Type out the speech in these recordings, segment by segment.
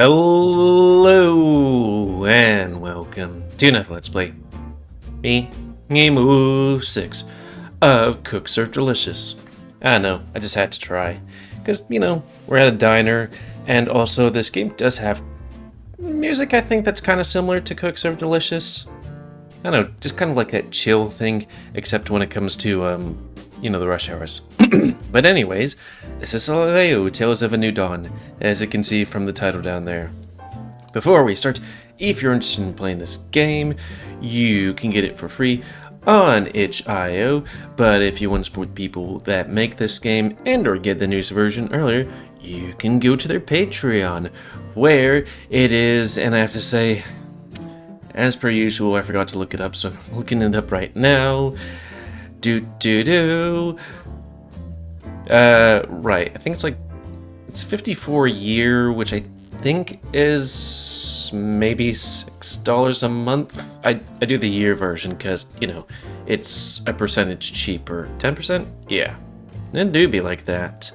Hello and welcome to another Let's Play. Me, GamerWolfSix of Cook Serve Delicious. I know, I just had to try. Because, we're at a diner, and also this game does have music, I think, that's kind of similar to Cook Serve Delicious. I don't know, just kind of like that chill thing, except when it comes to, the rush hours. But anyways, this is Sileo, Tales of a New Dawn, as you can see from the title down there. Before we start, if you're interested in playing this game, you can get it for free on itch.io, but if you want to support people that make this game and or get the newest version earlier, you can go to their Patreon, where it is, and I have to say, as per usual, I forgot to look it up, so I'm looking it up right now. Right, I think it's 54 a year, which I think is maybe $6 a month. I do the year version because, it's a percentage cheaper. 10%? Yeah, it do be like that.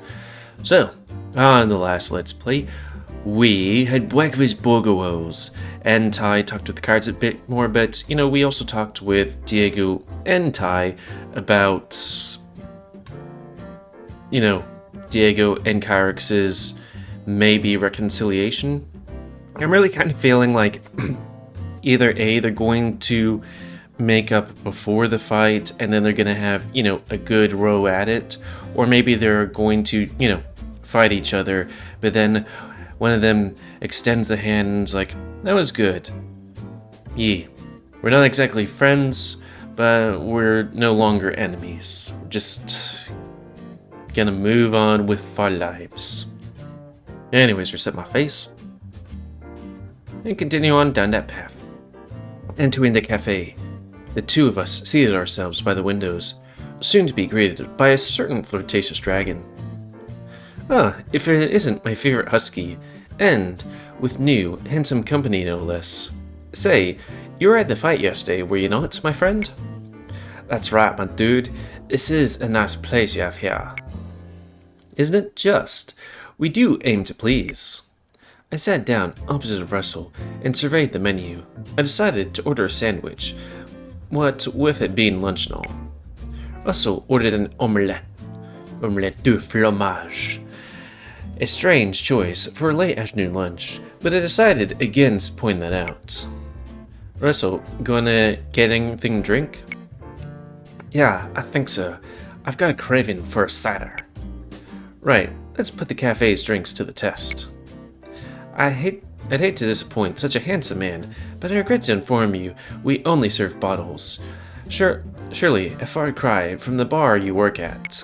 So, on the last Let's Play, we had breakfast burgers, and Ty talked with the cards a bit more, but, we also talked with Diego and Ty about, Diego and Kyrix's maybe reconciliation. I'm really kind of feeling like either A, they're going to make up before the fight, and then they're going to have, a good row at it, or maybe they're going to, fight each other, but then one of them extends the hand and is like, that was good. Yeah, we're not exactly friends, but we're no longer enemies. We're just gonna move on with our lives. Anyways, reset my face and continue on down that path. Entering the cafe, the two of us seated ourselves by the windows, soon to be greeted by a certain flirtatious dragon. If it isn't my favorite husky, and with new, handsome company no less. Say, you were at the fight yesterday, were you not, my friend? That's right, my dude. This is a nice place you have here. Isn't it just? We do aim to please. I sat down opposite of Russell and surveyed the menu. I decided to order a sandwich, what with it being lunch and all. Russell ordered an omelette de fromage. A strange choice for a late afternoon lunch, but I decided against pointing that out. Russell, gonna get anything to drink? Yeah, I think so. I've got a craving for a cider. Right, let's put the cafe's drinks to the test. I'd hate to disappoint such a handsome man, but I regret to inform you, we only serve bottles. Surely a far cry from the bar you work at.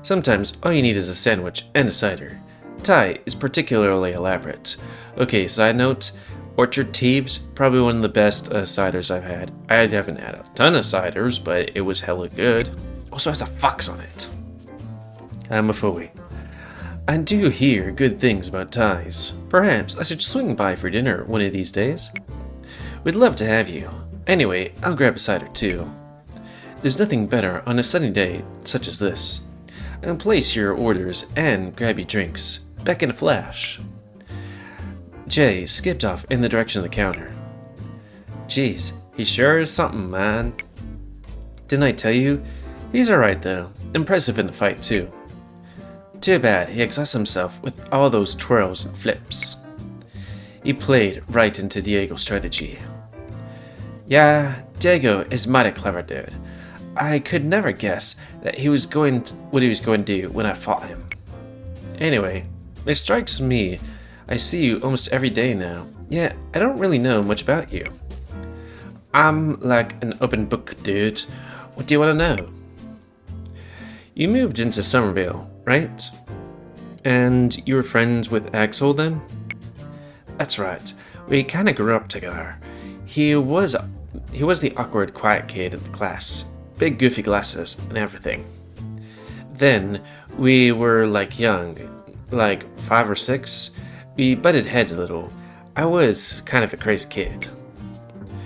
Sometimes all you need is a sandwich and a cider. Thai is particularly elaborate. Okay, side note, Orchard Thieves, probably one of the best ciders I've had. I haven't had a ton of ciders, but it was hella good. Also has a fox on it. I'm a furry. I do hear good things about Thais. Perhaps I should swing by for dinner one of these days. We'd love to have you. Anyway, I'll grab a cider too. There's nothing better on a sunny day such as this. I'll place your orders and grab your drinks. Back in a flash. Jay skipped off in the direction of the counter. Geez, he sure is something, man. Didn't I tell you? He's alright though. Impressive in the fight too. Too bad he exhausts himself with all those twirls and flips. He played right into Diego's strategy. Yeah, Diego is mighty clever dude. I could never guess that what he was going to do when I fought him. Anyway, it strikes me I see you almost every day now. Yeah, I don't really know much about you. I'm like an open book, dude. What do you want to know? You moved into Somerville, right? And you were friends with Axel then? That's right. We kind of grew up together. He was the awkward, quiet kid in the class. Big goofy glasses and everything. Then we were young, 5 or 6. We butted heads a little. I was kind of a crazy kid.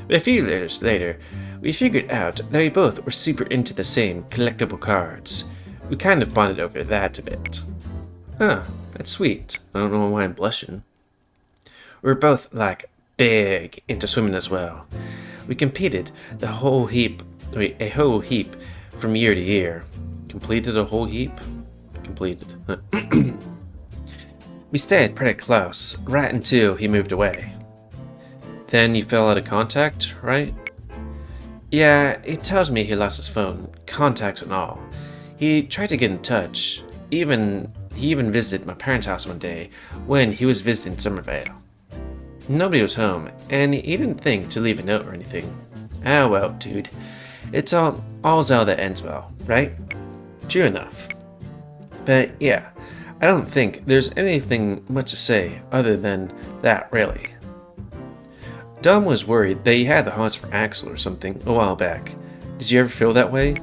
But a few years later, we figured out that we both were super into the same collectible cards. We kind of bonded over that a bit. Huh, that's sweet. I don't know why I'm blushing. We were both, like, big into swimming as well. We competed a whole heap from year to year. Completed a whole heap? Completed. We stayed pretty close, right until he moved away. Then you fell out of contact, right? Yeah, he tells me he lost his phone, contacts and all. He tried to get in touch. He even visited my parents' house one day when he was visiting Summervale. Nobody was home, and he didn't think to leave a note or anything. Ah well, dude. It's all's how that ends well, right? True enough. But yeah, I don't think there's anything much to say other than that, really. Dom was worried that he had the hots for Axel or something a while back. Did you ever feel that way?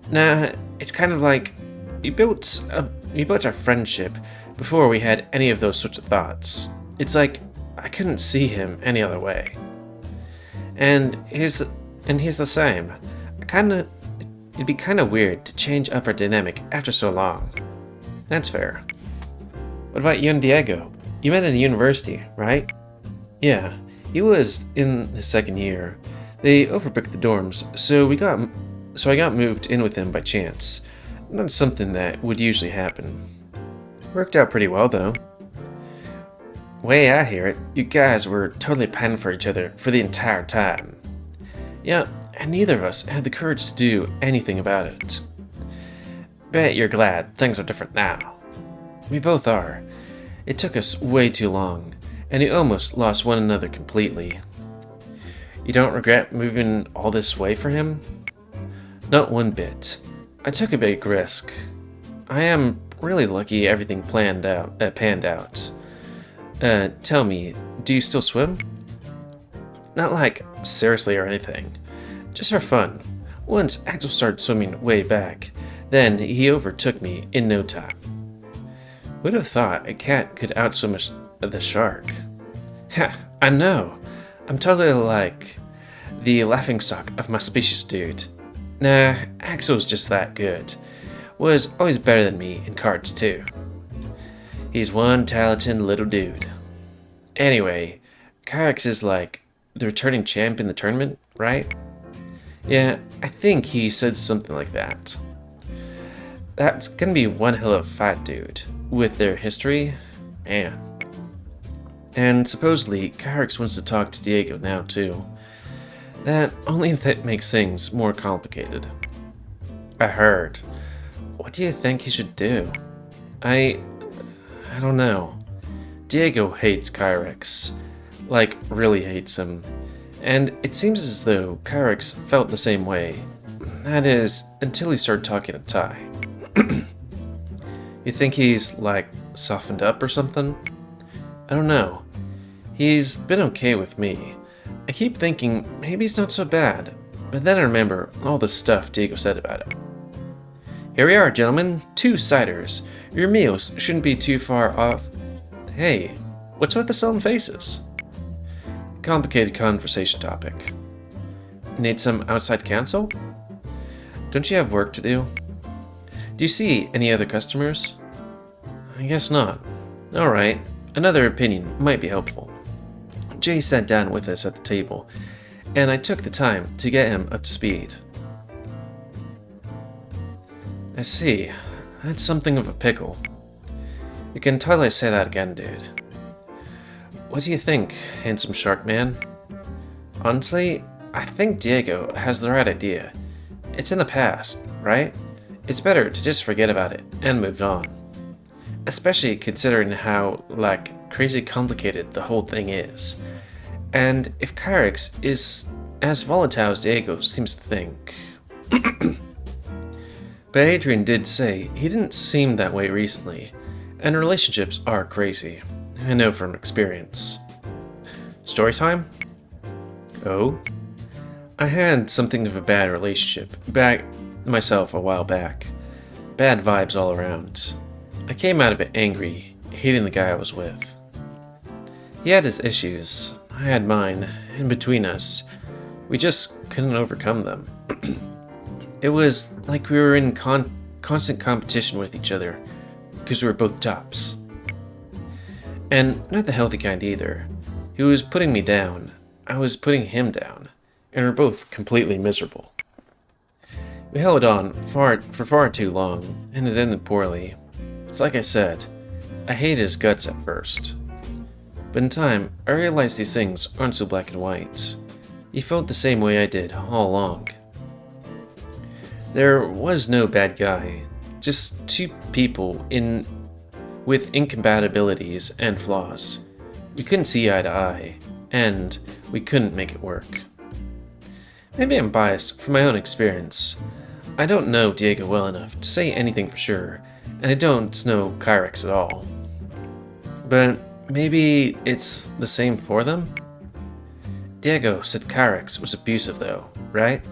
Nah, it's kind of like we built our friendship before we had any of those sorts of thoughts. It's like I couldn't see him any other way. And he's the same. It'd be kind of weird to change up our dynamic after so long. That's fair. What about you and Diego? You met in university, right? Yeah, he was in his second year. They overbooked the dorms, so I got moved in with him by chance. Not something that would usually happen. Worked out pretty well though. Way I hear it, you guys were totally panning for each other for the entire time. Yeah, and neither of us had the courage to do anything about it. Bet you're glad things are different now. We both are. It took us way too long, and we almost lost one another completely. You don't regret moving all this way for him? Not one bit. I took a big risk. I am really lucky everything panned out. Tell me, do you still swim? Not like seriously or anything. Just for fun. Once Axel started swimming way back, then he overtook me in no time. Who'd have thought a cat could outswim the shark? Ha, I know. I'm totally like the laughingstock of my species, dude. Nah, Axel's just that good. Was always better than me in cards too. He's one talented little dude. Anyway, Kyrix is like the returning champ in the tournament, right? Yeah, I think he said something like that. That's gonna be one hell of a fight, dude. With their history, man. And supposedly, Kyrix wants to talk to Diego now too. That only makes things more complicated. I heard. What do you think he should do? I don't know. Diego hates Kyrix. Like, really hates him. And it seems as though Kyrix felt the same way. That is, until he started talking to Ty. You think he's, like, softened up or something? I don't know. He's been okay with me. I keep thinking maybe he's not so bad, but then I remember all the stuff Diego said about it. Here we are, gentlemen. 2 ciders. Your meals shouldn't be too far off. Hey, what's with the sullen faces? Complicated conversation topic. Need some outside counsel? Don't you have work to do? Do you see any other customers? I guess not. Alright, another opinion might be helpful. Jay sat down with us at the table, and I took the time to get him up to speed. I see. That's something of a pickle. You can totally say that again, dude. What do you think, handsome shark man? Honestly, I think Diego has the right idea. It's in the past, right? It's better to just forget about it and move on. Especially considering how, like, crazy complicated the whole thing is. And if Kyrix is as volatile as Diego seems to think. But Adrian did say he didn't seem that way recently, and relationships are crazy. I know from experience. Story time? Oh? I had something of a bad relationship myself a while back. Bad vibes all around. I came out of it angry, hating the guy I was with. He had his issues, I had mine, and between us, we just couldn't overcome them. It was like we were in constant competition with each other, because we were both tops. And not the healthy kind either. He was putting me down. I was putting him down. And we're both completely miserable. We held on for far too long, and it ended poorly. It's like I said, I hated his guts at first. But in time, I realized these things aren't so black and white. He felt the same way I did all along. There was no bad guy, just two people with incompatibilities and flaws. We couldn't see eye to eye, and we couldn't make it work. Maybe I'm biased from my own experience. I don't know Diego well enough to say anything for sure, and I don't know Kyrex at all. But maybe it's the same for them? Diego said Kyrex was abusive though, right?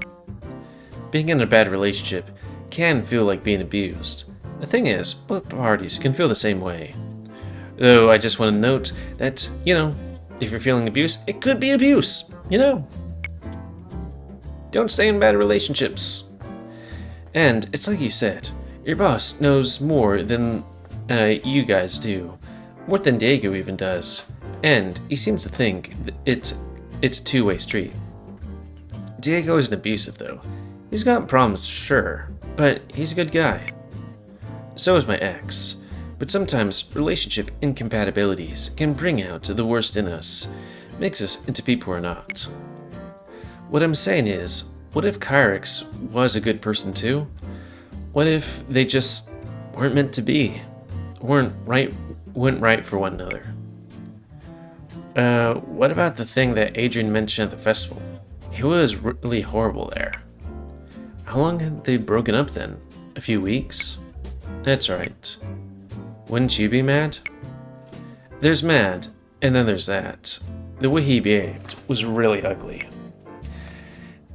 Being in a bad relationship can feel like being abused. The thing is, both parties can feel the same way. Though I just want to note that, if you're feeling abuse, it could be abuse, Don't stay in bad relationships. And it's like you said, your boss knows more than you guys do. More than Diego even does. And he seems to think it's a two-way street. Diego isn't abusive though. He's got problems, sure, but he's a good guy. So is my ex. But sometimes relationship incompatibilities can bring out the worst in us, makes us into people we're not. What I'm saying is, what if Kyrex was a good person too? What if they just weren't meant to be? Weren't right for one another? What about the thing that Adrian mentioned at the festival? It was really horrible there. How long had they broken up then? A few weeks? That's right. Wouldn't you be mad? There's mad, and then there's that. The way he behaved was really ugly.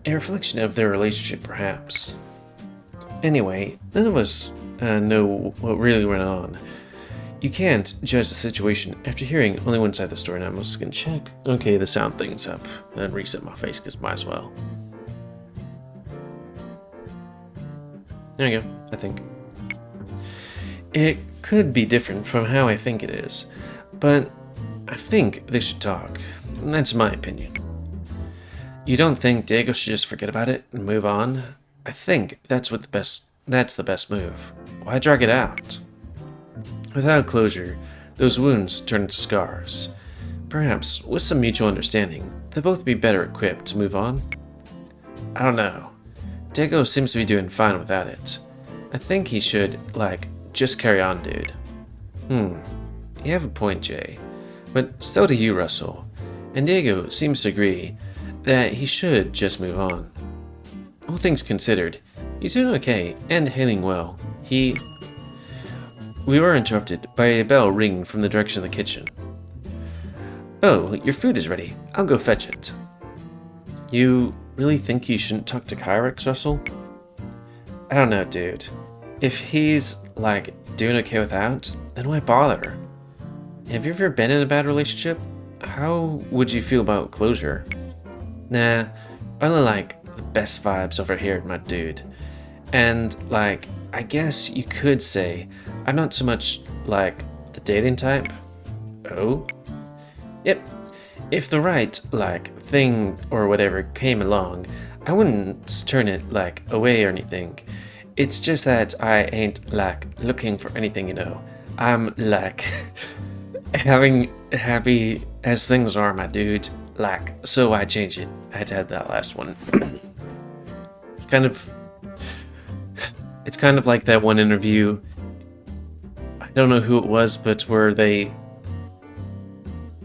A reflection of their relationship, perhaps. Anyway, none of us know what really went on. You can't judge the situation after hearing only one side of the story, and I'm just gonna check. Okay, the sound thing's up. And then reset my face, because might as well. There you go, I think. It could be different from how I think it is, but I think they should talk. And that's my opinion. You don't think Diego should just forget about it and move on? I think that's the best move. Why drag it out? Without closure, those wounds turn into scars. Perhaps, with some mutual understanding, they'll both be better equipped to move on. I don't know. Diego seems to be doing fine without it. I think he should, just carry on, dude. You have a point, Jay. But so do you, Russell. And Diego seems to agree that he should just move on. All things considered, he's doing okay and healing well. We were interrupted by a bell ringing from the direction of the kitchen. Oh, your food is ready. I'll go fetch it. You really think you shouldn't talk to Kyrex, Russell? I don't know, dude. If he's, doing okay without, then why bother? Have you ever been in a bad relationship? How would you feel about closure? Nah, I only like the best vibes over here, my dude. And, I guess you could say I'm not so much, the dating type. Oh? Yep. If the right, thing or whatever came along, I wouldn't turn it, away or anything. It's just that I ain't, looking for anything, I'm, having happy as things are, my dude. So I changed it. I had to add that last one. It's kind of like that one interview. I don't know who it was, but where they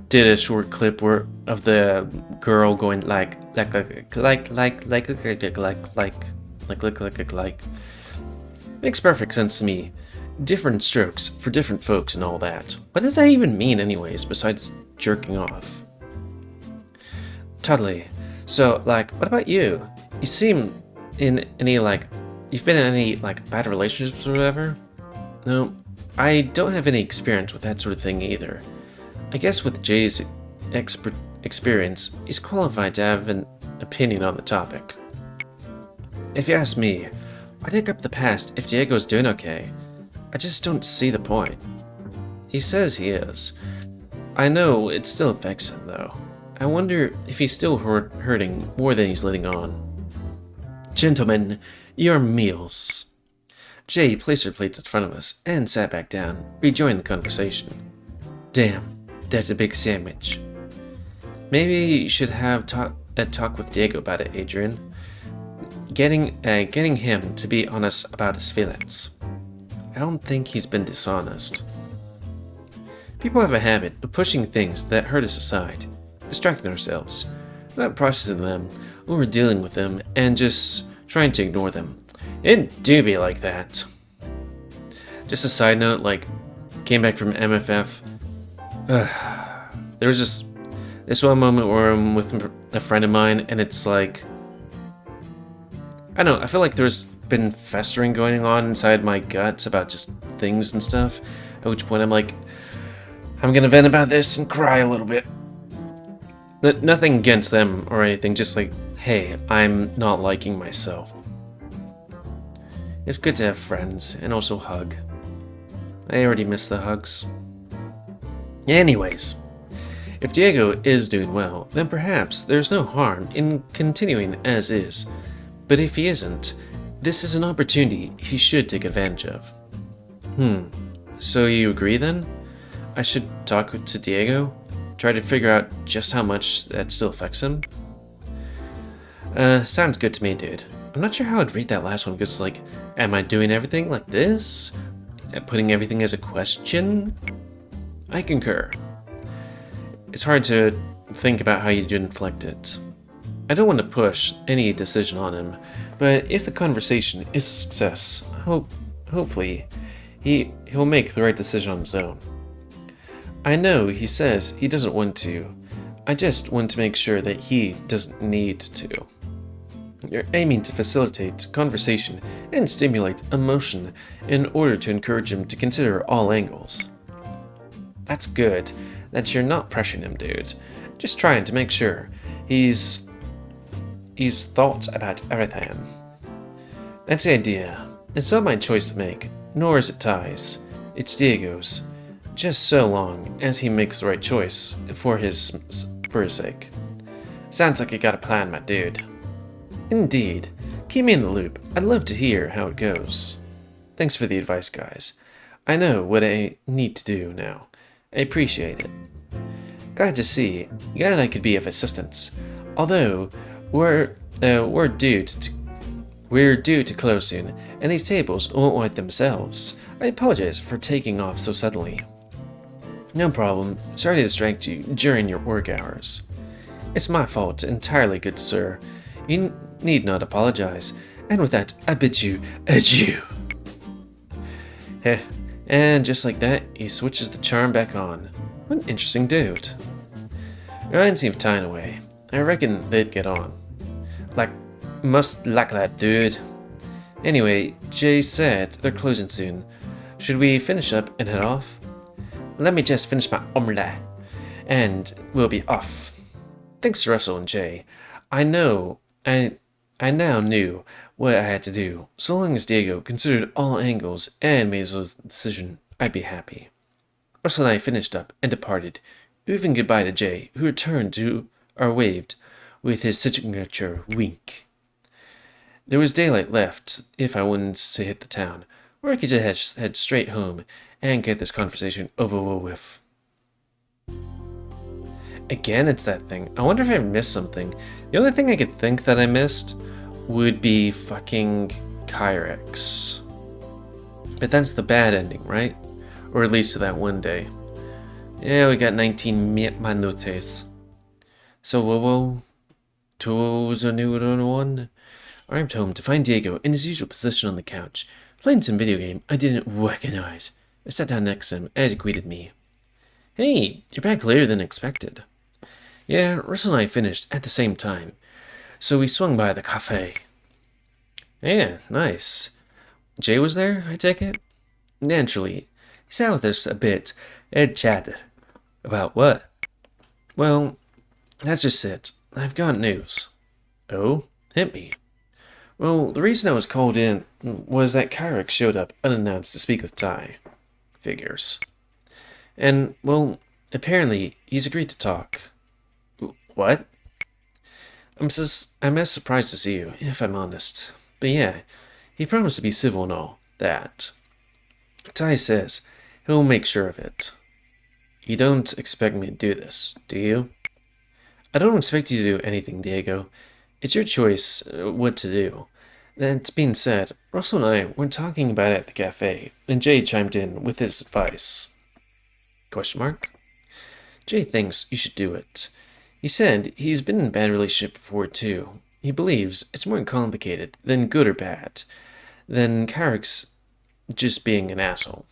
did a short clip of the girl going like. Makes perfect sense to me. Different strokes for different folks and all that. What does that even mean anyways, besides jerking off? Totally. So, what about you? You seem in any, you've been in any, bad relationships or whatever? No, I don't have any experience with that sort of thing either. I guess with Jay's experience, he's qualified to have an opinion on the topic. If you ask me, why dig up the past if Diego's doing okay? I just don't see the point. He says he is. I know it still affects him, though. I wonder if he's still hurting more than he's letting on. Gentlemen, your meals. Jay placed her plates in front of us and sat back down, rejoined the conversation. Damn, that's a big sandwich. Maybe you should have a talk with Diego about it, Adrian. Getting him to be honest about his feelings. I don't think he's been dishonest. People have a habit of pushing things that hurt us aside, distracting ourselves, not processing them or dealing with them, and just trying to ignore them. It do be like that. Just a side note, like, came back from MFF. There was just this one moment where I'm with a friend of mine, and it's like, I don't know, I feel like there's been festering going on inside my guts about just things and stuff, at which point I'm like, I'm gonna vent about this and cry a little bit. Nothing against them or anything, just like, hey, I'm not liking myself. It's good to have friends, and also hug. I already miss the hugs. Anyways, if Diego is doing well, then perhaps there's no harm in continuing as is. But if he isn't, this is an opportunity he should take advantage of. So you agree then? I should talk to Diego? Try to figure out just how much that still affects him? Sounds good to me, dude. I'm not sure how I'd rate that last one, because, like, am I doing everything like this? Putting everything as a question? I concur. It's hard to think about how you'd inflect it. I don't want to push any decision on him, but if the conversation is a success, hopefully he'll make the right decision on his own. I know he says he doesn't want to. I just want to make sure that he doesn't need to. You're aiming to facilitate conversation and stimulate emotion in order to encourage him to consider all angles. That's good that you're not pressuring him, dude. Just trying to make sure he's thought about everything. That's the idea. It's not my choice to make, nor is it Ty's. It's Diego's. Just so long as he makes the right choice for his sake. Sounds like you got a plan, my dude. Indeed. Keep me in the loop. I'd love to hear how it goes. Thanks for the advice, guys. I know what I need to do now. I appreciate it. Glad to see. Glad I could be of assistance. Although we're due to close soon, and these tables won't wipe themselves. I apologize for taking off so suddenly. No problem. Sorry to distract you during your work hours. It's my fault entirely, good sir. You need not apologize. And with that, I bid you adieu. Heh. And just like that, he switches the charm back on. What an interesting dude. Ryan seemed tying away. I reckon they'd get on. Must like that dude. Anyway, Jay said they're closing soon. Should we finish up and head off? Let me just finish my omelette, and we'll be off. Thanks to Russell and Jay. I now knew what I had to do. So long as Diego considered all angles and made his decision, I'd be happy. Russell and I finished up and departed, waving goodbye to Jay, who returned to our waved with his signature wink. There was daylight left if I wanted to hit the town, or I could just head straight home and get this conversation over with. Again, it's that thing. I wonder if I missed something. The only thing I could think that I missed would be fucking Kyrex. But that's the bad ending, right? Or at least to that one day. Yeah, we got 19 minutes. So, to the new one. Arrived home to find Diego in his usual position on the couch, playing some video game I didn't recognize. I sat down next to him as he greeted me. Hey, you're back later than expected. Yeah, Russell and I finished at the same time, so we swung by the cafe. Yeah, nice. Jay was there, I take it? Naturally. He sat with us a bit and chatted. About what? Well, that's just it. I've got news. Oh? Hit me. Well, the reason I was called in was that Kyrex showed up unannounced to speak with Ty. Figures. And, well, Apparently, he's agreed to talk. What? I'm as surprised as you, if I'm honest. But yeah, he promised to be civil and all that. Ty says he'll make sure of it. You don't expect me to do this, do you? I don't expect you to do anything, Diego. It's your choice what to do. That being said, Russell and I were talking about it at the cafe, and Jay chimed in with his advice. Question mark? Jay thinks you should do it. He said he's been in a bad relationship before, too. He believes it's more complicated than good or bad, than Carrick's just being an asshole.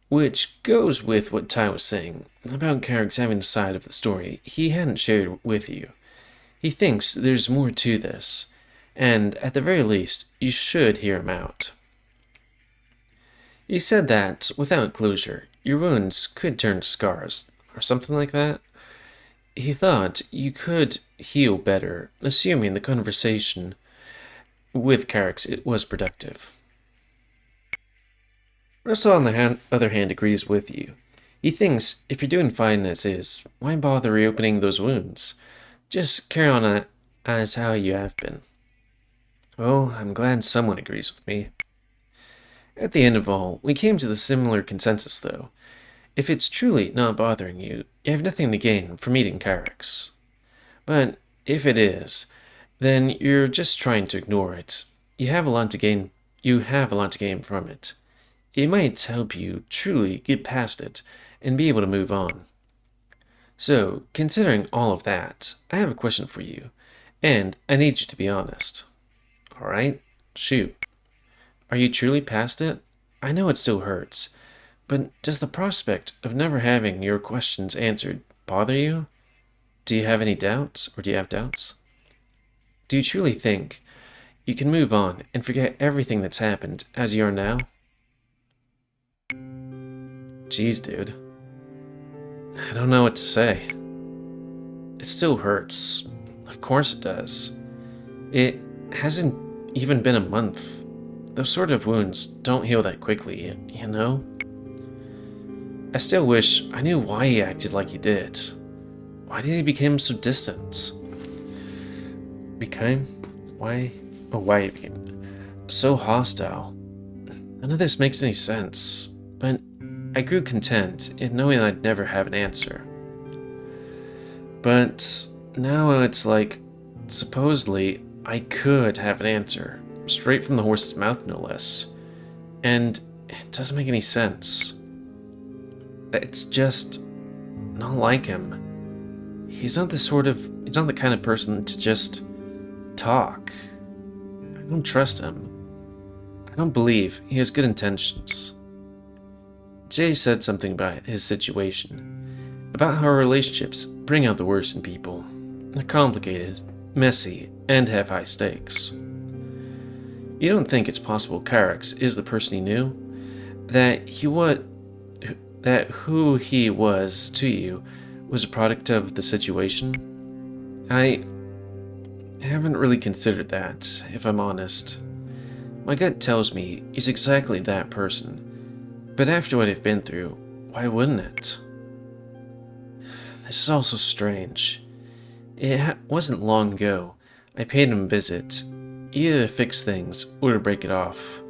Which goes with what Ty was saying about Carrick's having a side of the story he hadn't shared with you. He thinks there's more to this, and at the very least, you should hear him out. He said that, without closure, your wounds could turn to scars, or something like that. He thought you could heal better, assuming the conversation with Carrick's was productive. Russell, on the other hand, agrees with you. He thinks if you're doing fine as is, why bother reopening those wounds? Just carry on as how you have been. Oh, I'm glad someone agrees with me. At the end of all, we came to the similar consensus, though. If it's truly not bothering you, you have nothing to gain from meeting Carrick's. But if it is, then you're just trying to ignore it. You have a lot to gain. You have a lot to gain from it. It might help you truly get past it and be able to move on. So, considering all of that, I have a question for you, and I need you to be honest. Alright? Shoot. Are you truly past it? I know it still hurts, but does the prospect of never having your questions answered bother you? Do you have any doubts, or do you have doubts? Do you truly think you can move on and forget everything that's happened as you are now? Jeez, dude. I don't know what to say. It still hurts. Of course it does. It hasn't even been a month. Those sort of wounds don't heal that quickly, you know? I still wish I knew why he acted like he did. Why did he become so distant? Why he became so hostile? None of this makes any sense, but I grew content in knowing I'd never have an answer. But now it's like, supposedly, I could have an answer, straight from the horse's mouth no less, and it doesn't make any sense. It's just not like him. He's not the kind of person to just talk. I don't trust him. I don't believe he has good intentions. Jay said something about his situation, about how relationships bring out the worst in people. They're complicated, messy, and have high stakes. You don't think it's possible Carrick's is the person he knew? That who he was to you was a product of the situation? I haven't really considered that, if I'm honest. My gut tells me he's exactly that person. But after what I've been through, why wouldn't it? This is also strange. It wasn't long ago I paid him a visit, either to fix things or to break it off.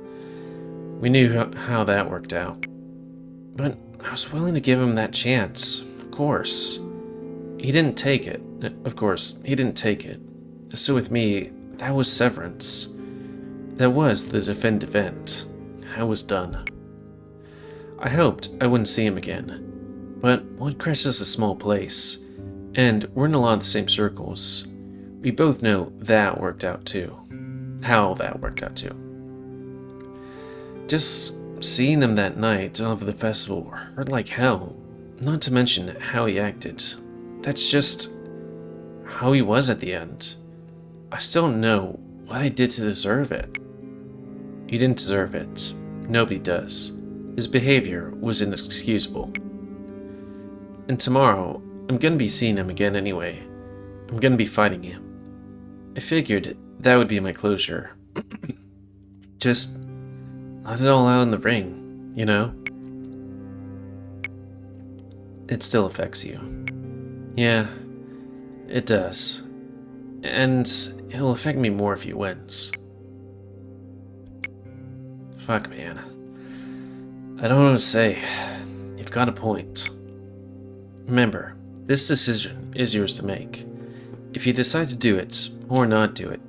We knew how that worked out. But I was willing to give him that chance, of course. He didn't take it. Of course, he didn't take it. So with me, that was severance. That was the definitive end. I was done. I hoped I wouldn't see him again, but Woodcrest is a small place, and we're in a lot of the same circles. We both know that worked out too. How that worked out too. Just seeing him that night of the festival hurt like hell, not to mention how he acted. That's just how he was at the end. I still don't know what I did to deserve it. You didn't deserve it. Nobody does. His behavior was inexcusable. And tomorrow, I'm gonna be seeing him again anyway. I'm gonna be fighting him. I figured that would be my closure. Just let it all out in the ring, you know? it still affects you. Yeah, it does. And it'll affect me more if he wins. Fuck, man. I don't know what to say. You've got a point. Remember, this decision is yours to make. If you decide to do it, or not do it,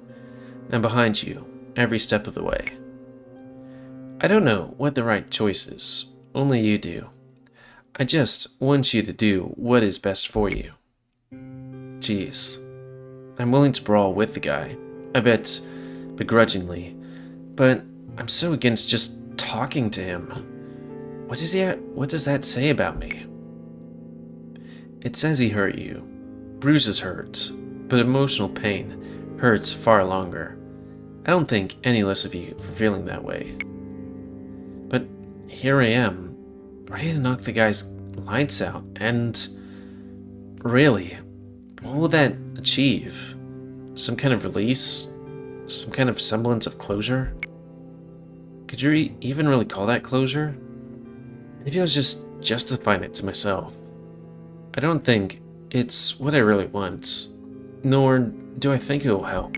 I'm behind you every step of the way. I don't know what the right choice is, only you do. I just want you to do what is best for you. Jeez. I'm willing to brawl with the guy, I bet begrudgingly, but I'm so against just talking to him. What does that say about me? It says he hurt you. Bruises hurt, but emotional pain hurts far longer. I don't think any less of you for feeling that way. But here I am, ready to knock the guy's lights out, and really, what will that achieve? Some kind of release? Some kind of semblance of closure? Could you even really call that closure? Maybe I was just justifying it to myself. I don't think it's what I really want, nor do I think it will help.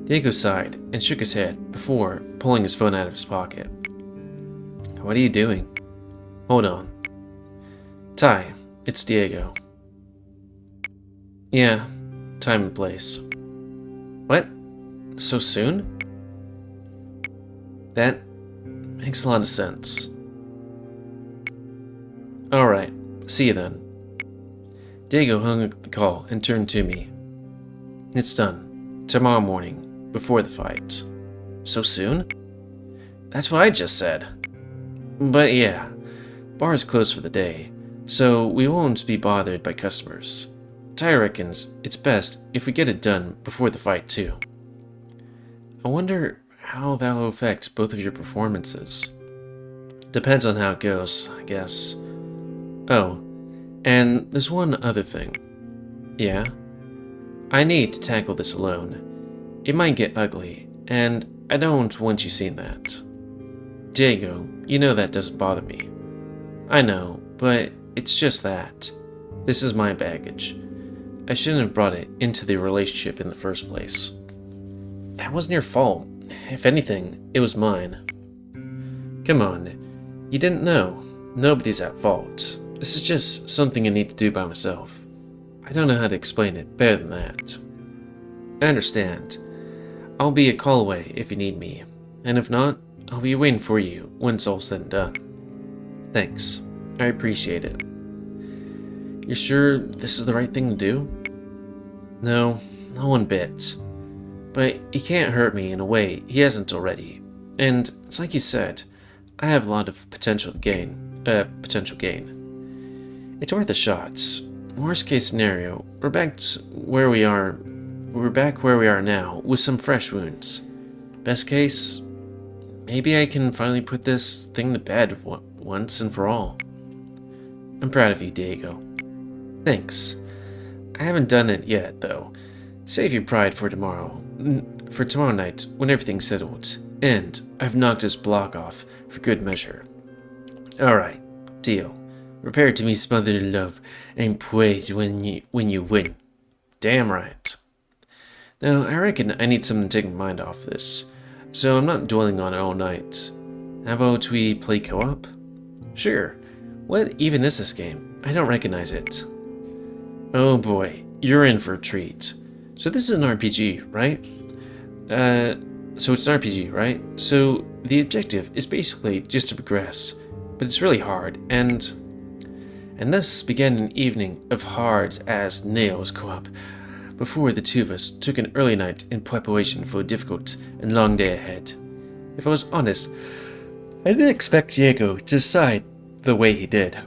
Diego sighed and shook his head before pulling his phone out of his pocket. What are you doing? Hold on. Ty, it's Diego. Yeah, time and place. What? So soon? That makes a lot of sense. Alright, see you then. Diego hung up the call and turned to me. It's done. Tomorrow morning, before the fight. So soon? That's what I just said. But yeah, bar is closed for the day, so we won't be bothered by customers. Ty reckons it's best if we get it done before the fight too. I wonder how that will affect both of your performances. Depends on how it goes, I guess. Oh, and there's one other thing. Yeah? I need to tackle this alone. It might get ugly, and I don't want you seeing that. Diego, you know that doesn't bother me. I know, but it's just that. This is my baggage. I shouldn't have brought it into the relationship in the first place. That wasn't your fault. If anything, it was mine. Come on, you didn't know. Nobody's at fault. This is just something I need to do by myself. I don't know how to explain it better than that. I understand. I'll be a call away if you need me, and if not, I'll be waiting for you when it's all said and done. Thanks. I appreciate it. You're sure this is the right thing to do? No, not one bit. But he can't hurt me in a way he hasn't already. And it's like you said, I have a lot of potential gain. It's worth a shot. Worst case scenario, we're back where we are now with some fresh wounds. Best case, maybe I can finally put this thing to bed once and for all. I'm proud of you, Diego. Thanks. I haven't done it yet, though. Save your pride for tomorrow night when everything's settled, and I've knocked this block off for good measure. Alright, deal. Prepare to be smothered in love and praise when you win. Damn right. Now, I reckon I need something to take my mind off this, so I'm not dwelling on it all night. How about we play co-op? Sure. What even is this game? I don't recognize it. Oh boy, you're in for a treat. So this is an RPG, right? So it's an RPG, right? So the objective is basically just to progress, but it's really hard, and thus began an evening of hard as nails co-op before the two of us took an early night in preparation for a difficult and long day ahead. If I was honest, I didn't expect Diego to decide the way he did.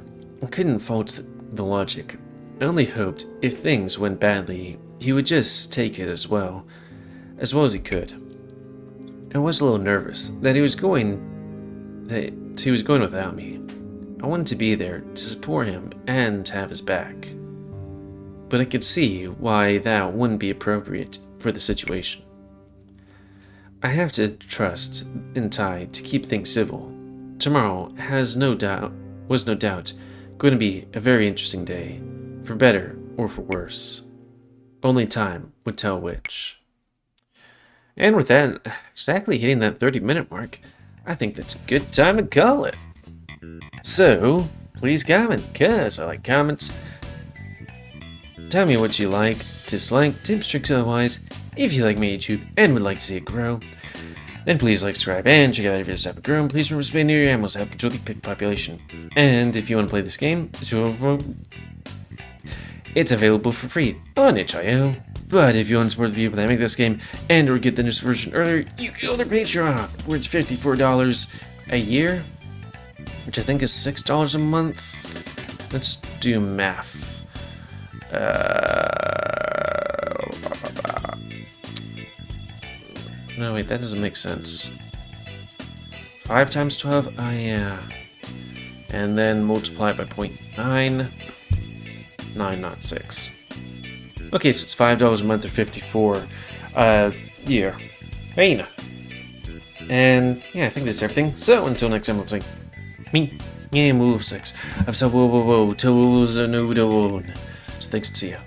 I couldn't fault the logic. I only hoped if things went badly, he would just take it as well as he could. I was a little nervous that he was going without me. I wanted to be there to support him and to have his back. But I could see why that wouldn't be appropriate for the situation. I have to trust in Ty to keep things civil. Tomorrow has no doubt was no doubt going to be a very interesting day, for better or for worse. Only time would tell which. And with that, exactly hitting that 30-minute mark, I think that's a good time to call it. So, please comment, cause I like comments. Tell me what you like, dislike, tips, tricks, otherwise. If you like my YouTube and would like to see it grow, then please like, subscribe, and check out every videos I've grown. Please remember to spay near your animals to help control the pig population. And if you want to play this game, it's available for free on itch.io. But if you want to support the people that make this game and or get the newest version earlier, you can go to their Patreon, where it's $54 a year, which I think is $6 a month. Let's do math. No, wait, that doesn't make sense. 5 times 12? Oh, yeah. And then multiply it by 0.9. 9, not 6. Okay, so it's $5 a month or 54 year. Fine. And yeah, I think that's everything. So until next time, let's say me, GamerWolfSix. I've said whoa, tools are no. So thanks and see ya.